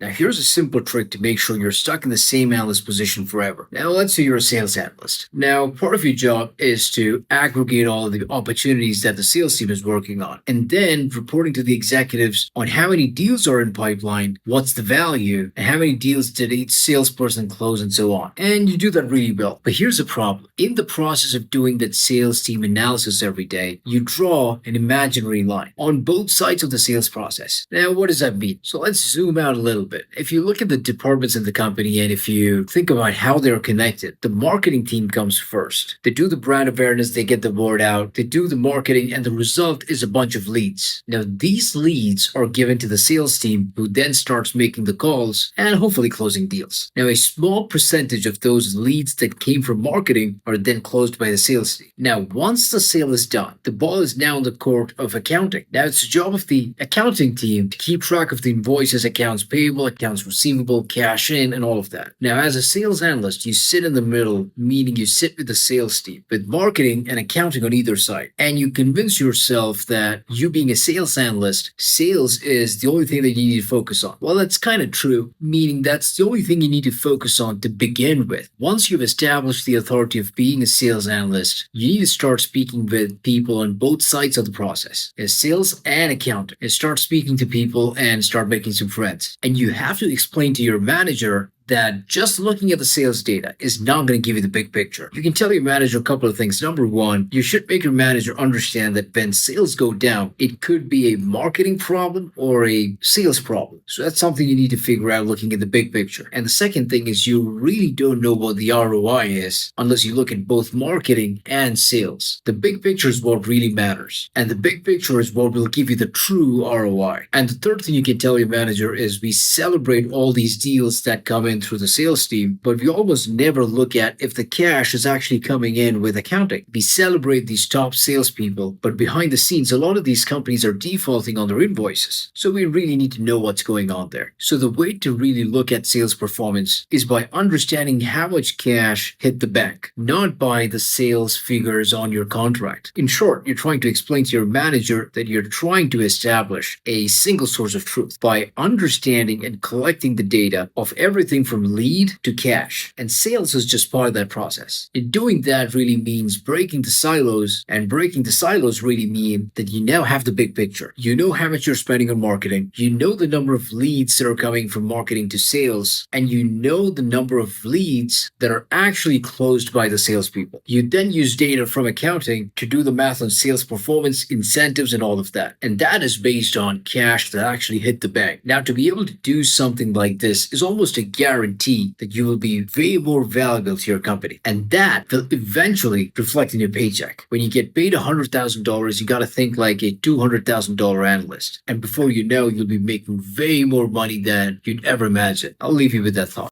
Now, here's a simple trick to make sure you're stuck in the same analyst position forever. Now, let's say you're a sales analyst. Now, part of your job is to aggregate all of the opportunities that the sales team is working on, and then reporting to the executives on how many deals are in pipeline, what's the value, and how many deals did each salesperson close, and so on. And you do that really well. But here's the problem. In the process of doing that sales team analysis every day, you draw an imaginary line on both sides of the sales process. Now, what does that mean? So let's zoom out a little bit. If you look at the departments in the company and if you think about how they're connected, the marketing team comes first. They do the brand awareness, they get the word out, they do the marketing, and the result is a bunch of leads. Now, these leads are given to the sales team, who then starts making the calls and hopefully closing deals. Now, a small percentage of those leads that came from marketing are then closed by the sales team. Now, once the sale is done, the ball is now in the court of accounting. Now, it's the job of the accounting team to keep track of the invoices, accounts payable, accounts receivable, cash in, and all of that. Now, as a sales analyst, you sit in the middle, meaning you sit with the sales team, with marketing and accounting on either side, and you convince yourself that you being a sales analyst, sales is the only thing that you need to focus on. Well, that's kind of true, meaning that's the only thing you need to focus on to begin with. Once you've established the authority of being a sales analyst, you need to start speaking with people on both sides of the process, as sales and accounting, and start speaking to people and start making some friends. And you have to explain to your manager that just looking at the sales data is not going to give you the big picture. You can tell your manager a couple of things. Number one, you should make your manager understand that when sales go down, it could be a marketing problem or a sales problem. So that's something you need to figure out looking at the big picture. And the second thing is you really don't know what the ROI is unless you look at both marketing and sales. The big picture is what really matters. And the big picture is what will give you the true ROI. And the third thing you can tell your manager is we celebrate all these deals that come in through the sales team, but we almost never look at if the cash is actually coming in with accounting. We celebrate these top salespeople, but behind the scenes, a lot of these companies are defaulting on their invoices. So we really need to know what's going on there. So the way to really look at sales performance is by understanding how much cash hit the bank, not by the sales figures on your contract. In short, you're trying to explain to your manager that you're trying to establish a single source of truth by understanding and collecting the data of everything from lead to cash. And sales is just part of that process. And doing that really means breaking the silos, and breaking the silos really mean that you now have the big picture. You know how much you're spending on marketing, you know the number of leads that are coming from marketing to sales, and you know the number of leads that are actually closed by the salespeople. You then use data from accounting to do the math on sales performance, incentives, and all of that. And that is based on cash that actually hit the bank. Now, to be able to do something like this is almost a guarantee that you will be way more valuable to your company. And that will eventually reflect in your paycheck. When you get paid $100,000, you got to think like a $200,000 analyst. And before you know, you'll be making way more money than you'd ever imagine. I'll leave you with that thought.